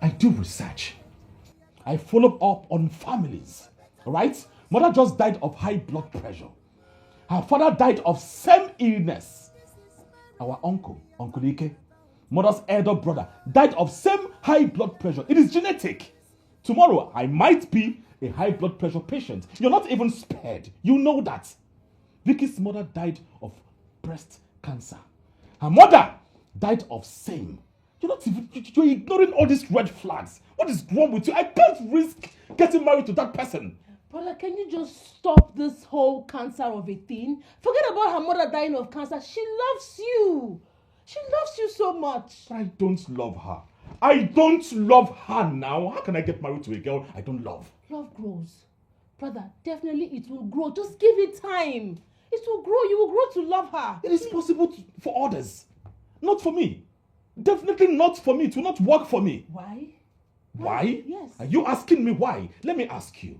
I do research. I follow up on families. Alright? Mother just died of high blood pressure. Her father died of same illness. Our uncle, Uncle Dikeh, mother's elder brother, died of same high blood pressure. It is genetic. Tomorrow, I might be a high blood pressure patient. You're not even spared. You know that. Vicky's mother died of breast cancer. Her mother died of same. You're ignoring all these red flags. What is wrong with you? I can't risk getting married to that person. Brother, can you just stop this whole cancer of a thing? Forget about her mother dying of cancer. She loves you. She loves you so much. I don't love her. I don't love her now. How can I get married to a girl I don't love? Love grows. Brother, definitely it will grow. Just give it time. It will grow. You will grow to love her. It is possible for others. Not for me. Definitely not for me. It will not work for me. Why? Why? Yes. Are you asking me why? Let me ask you.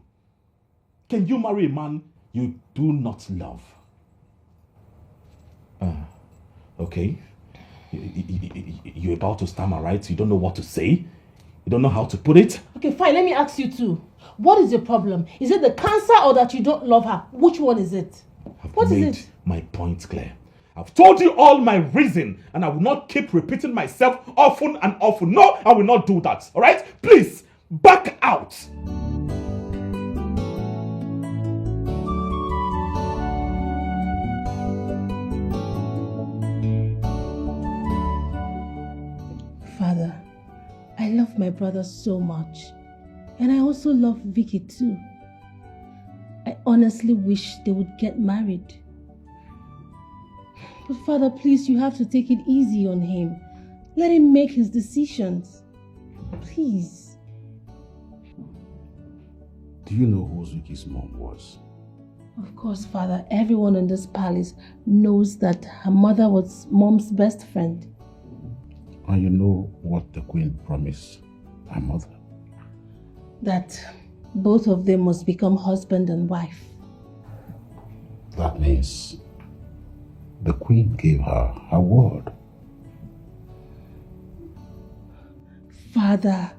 Can you marry a man you do not love? Okay. You're about to stammer, right? You don't know what to say? You don't know how to put it? Okay, fine. Let me ask you too. What is your problem? Is it the cancer or that you don't love her? Which one is it? What is it? My point clear. I've told you all my reason, and I will not keep repeating myself often and often. No, I will not do that. All right? Please, back out. Father, I love my brother so much. And I also love Vicky too. I honestly wish they would get married. But Father, please, you have to take it easy on him. Let him make his decisions. Please. Do you know who Vicky's mom was? Of course, Father. Everyone in this palace knows that her mother was Mom's best friend. And you know what the queen promised her mother? That both of them must become husband and wife. That means the queen gave her her word. Father,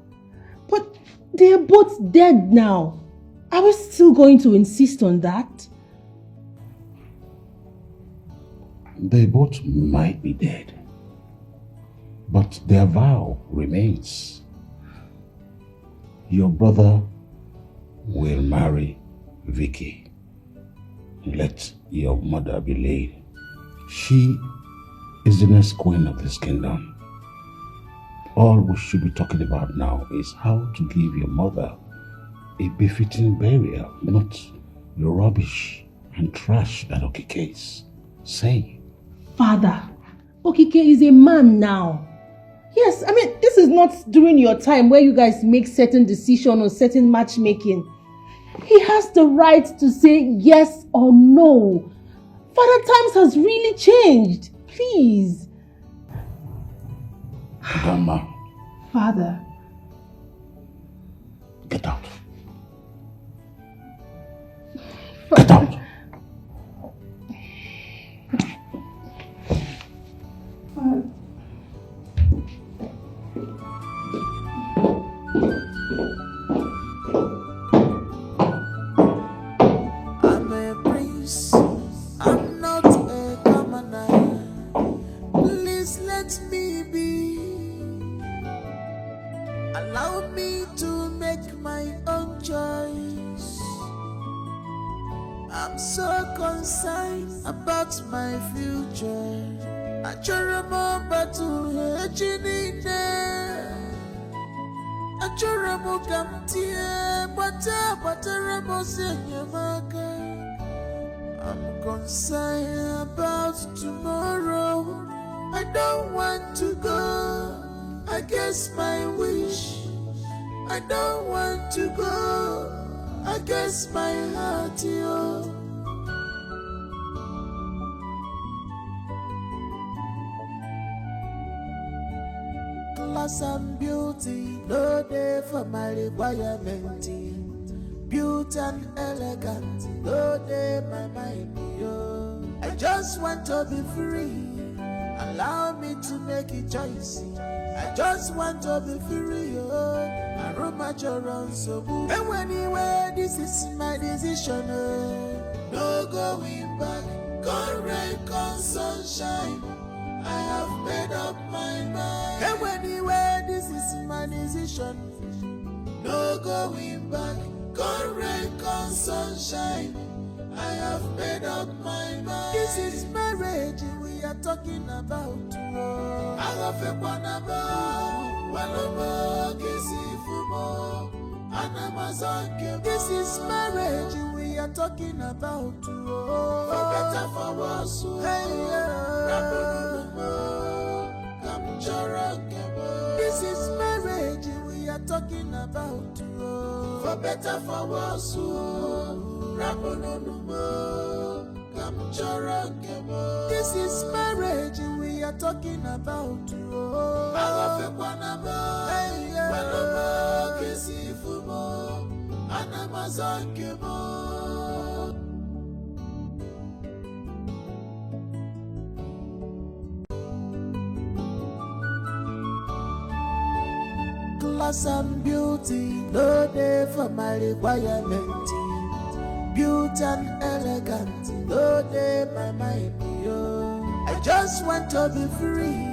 but they are both dead now. Are we still going to insist on that? They both might be dead, but their vow remains. Your brother will marry Vicky. Let your mother be laid. She is the next queen of this kingdom. All we should be talking about now is how to give your mother a befitting burial, not the rubbish and trash that Okike is saying. Father, Okike is a man now. Yes, I mean, this is not during your time where you guys make certain decisions or certain matchmaking. He has the right to say yes or no. Father, times has really changed. Please. Grandma. Father. Get out. Get out. Father. I'm a prince, I'm not a commoner. Please let me be. Allow me to make my own choice. I'm so concerned about my future. I remember to I'm concerned about tomorrow. I don't want to go against my wish. I don't want to go against my heart, yo. Class and beauty, no day for my requirement. Beauty and elegance, no day my mind, yo. I just want to be free. Allow me to make a choice. I just want to be free. I roam at your own so good. And anyway, this is my decision. No going back. Come rain, come sunshine. I have made up my mind. And anyway, this is my decision. No going back. Come rain, come sunshine. I have made up my mind. This is marriage we are talking about. I have a panabo, walomo, kisifumo, anamazanke. This is marriage we are talking about. For better, for worse. This is marriage we are talking about. For better, for worse. This is marriage we are talking about. Class and beauty, no day for my requirement. Beauty and elegance, no day my mind, yo. I just want to be free.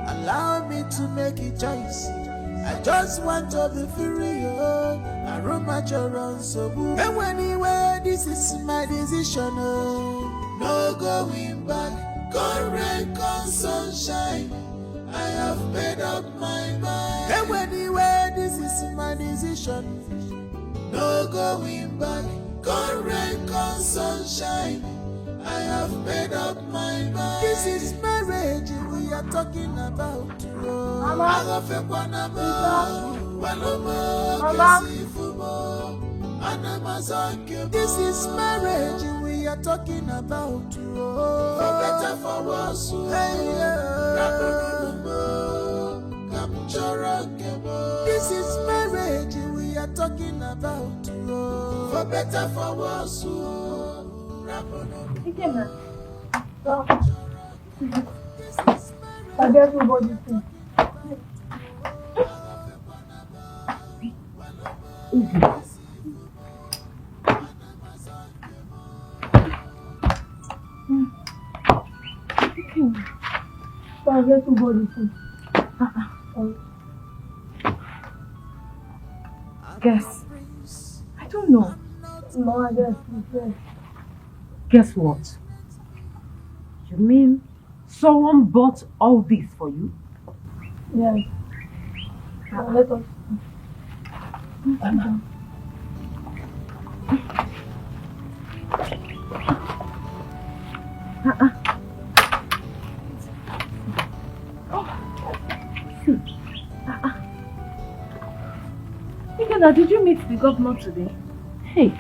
Allow me to make a choice. I just want to be free, yo. I roam at your own so good. And anyway, this is my decision, no going back. Come rain, come sunshine. I have made up my mind. And anyway, this is my decision, no going back. Come rain, come sunshine. I have made up my mind. This is marriage we are talking about. This is marriage we are talking about. For better, for worse. This is marriage we are talking about. For better, for worse. I guess nobody thinks. I guess nobody thinks. Guess. I don't know. No, I guess it's there. Guess what? You mean someone bought all this for you? Yes. Now let us. Ikeda, did you meet the governor today? Hey.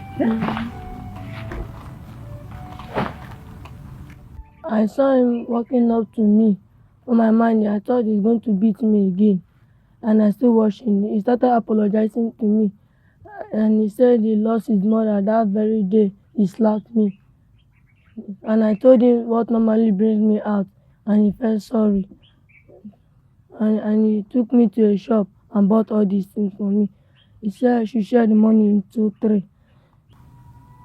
I saw him walking up to me. On my mind, I thought he's going to beat me again. And I still watched him. He started apologizing to me. And he said he lost his mother that very day. He slapped me. And I told him what normally brings me out. And he felt sorry. And he took me to a shop and bought all these things for me. He said I should share the money into 3.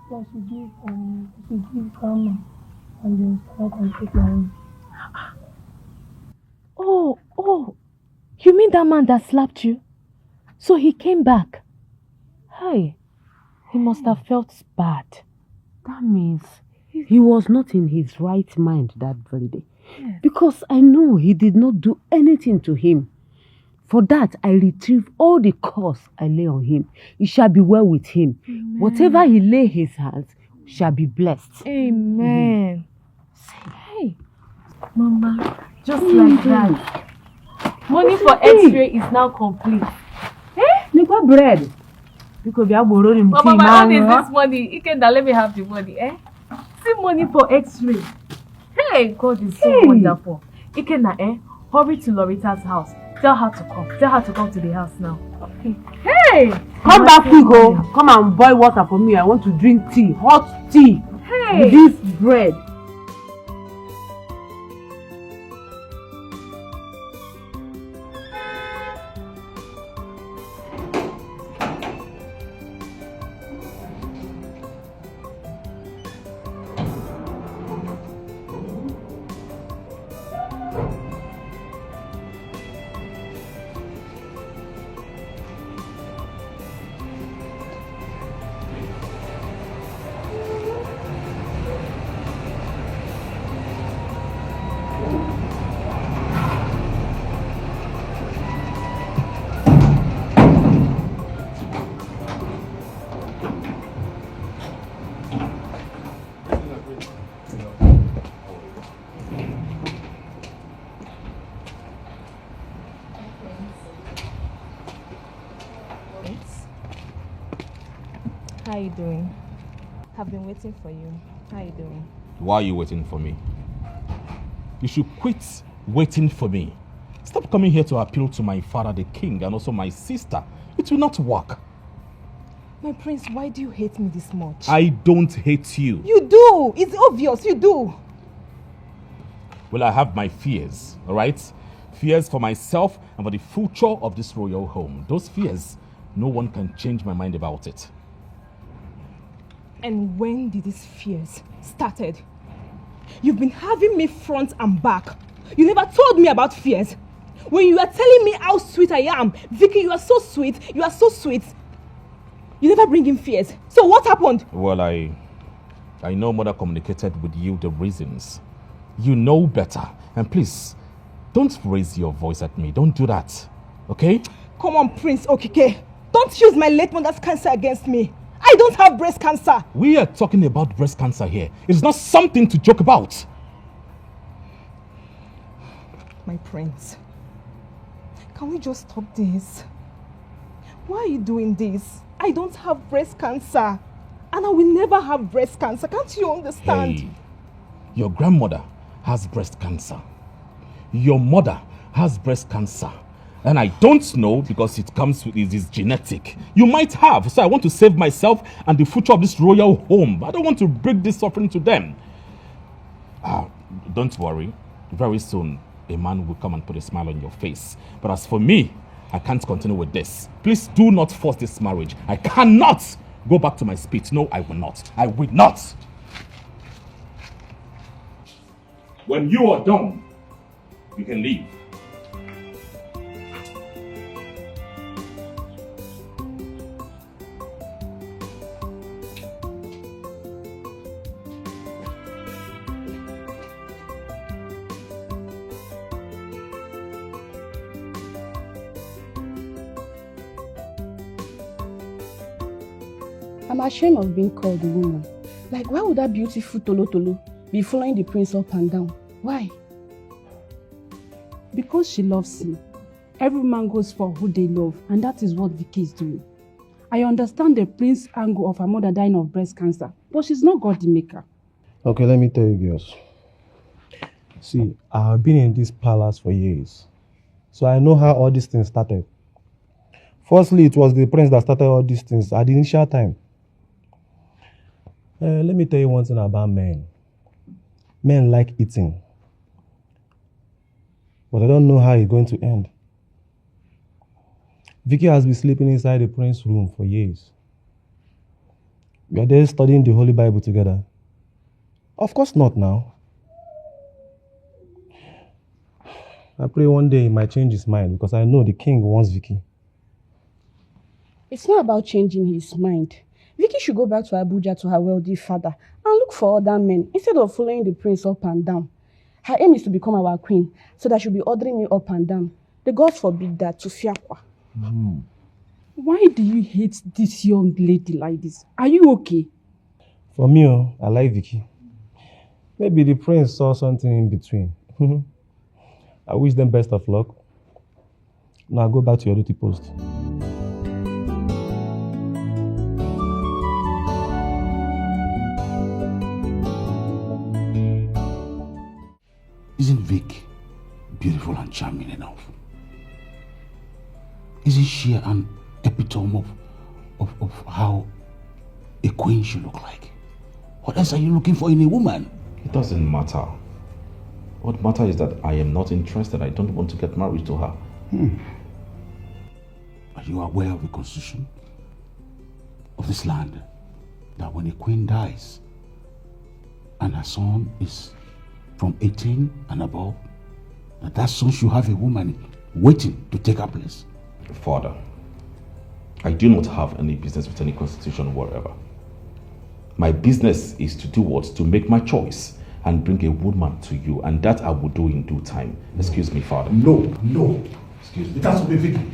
So I should give Grandma. And then start and take my own. Oh, you mean that man that slapped you? So he came back? Hey, he must have felt bad. That means he was not in his right mind that very day. Yes. Because I know he did not do anything to him. For that, I retrieve all the curse I lay on him. It shall be well with him. Amen. Whatever he lay his hands shall be blessed. Amen. Hey, Mama, just like that. Money for X-ray is now complete. Nikwa bread. Because we are borrowing Mama, what is this money? Ikeda, let me have the money, See money for X-ray. Hey, God is so wonderful. Ikeda, hurry to Lorita's house. Tell her to come. Tell her to come to the house now. Okay. Hey! Come back, quick, come and boil water for me. I want to drink tea, hot tea. Hey! With this bread. How you doing? I've been waiting for you. How you doing? Why are you waiting for me? You should quit waiting for me. Stop coming here to appeal to my father, the king, and also my sister. It will not work. My prince, why do you hate me this much? I don't hate you. You do! It's obvious, you do! Well, I have my fears, all right? Fears for myself and for the future of this royal home. Those fears, no one can change my mind about it. And when did these fears started? You've been having me front and back. You never told me about fears. When you are telling me how sweet I am, Vicky, you are so sweet, you are so sweet. You never bring in fears. So what happened? Well, I know Mother communicated with you the reasons. You know better. And please, don't raise your voice at me. Don't do that. Okay? Come on, Prince Okike. Don't use my late mother's cancer against me. I don't have breast cancer. We are talking about breast cancer here. It's not something to joke about. My prince, can we just stop this? Why are you doing this? I don't have breast cancer. And I will never have breast cancer. Can't you understand? Hey, your grandmother has breast cancer. Your mother has breast cancer. And I don't know because it comes with it is genetic. You might have. So I want to save myself and the future of this royal home. I don't want to bring this suffering to them. Don't worry. Very soon, a man will come and put a smile on your face. But as for me, I can't continue with this. Please do not force this marriage. I cannot go back to my spit. No, I will not. I will not. When you are done, you can leave. I'm ashamed of being called a woman. Like, why would that beautiful Tolo Tolo be following the prince up and down? Why? Because she loves him. Every man goes for who they love, and that is what Vicky is doing. I understand the prince angle of her mother dying of breast cancer, but she's not God the maker. Okay, let me tell you girls. See, I've been in this palace for years, so I know how all these things started. Firstly, it was the prince that started all these things at the initial time. Let me tell you one thing about men. Men like eating, but I don't know how it's going to end. Vicky has been sleeping inside the prince's room for years. We are there studying the Holy Bible together. Of course not now. I pray one day he might change his mind because I know the king wants Vicky. It's not about changing his mind. Vicky should go back to Abuja to her wealthy father and look for other men instead of following the prince up and down. Her aim is to become our queen, so that she'll be ordering me up and down. The gods forbid that to Fiakwa. Why do you hate this young lady like this? Are you okay? For me, I like Vicky. Maybe the prince saw something in between. I wish them best of luck. Now go back to your duty post. Isn't Vic beautiful and charming enough? Isn't she an epitome of how a queen should look like? What else are you looking for in a woman? It doesn't matter. What matters is that I am not interested. I don't want to get married to her. Are you aware of the constitution of this land? That when a queen dies and her son is from 18 and above, that son should have a woman waiting to take her place. Father, I do not have any business with any constitution whatever. My business is to do what? To make my choice and bring a woman to you, and that I will do in due time. Excuse me, Father. No. Excuse me. It has to be Vicky.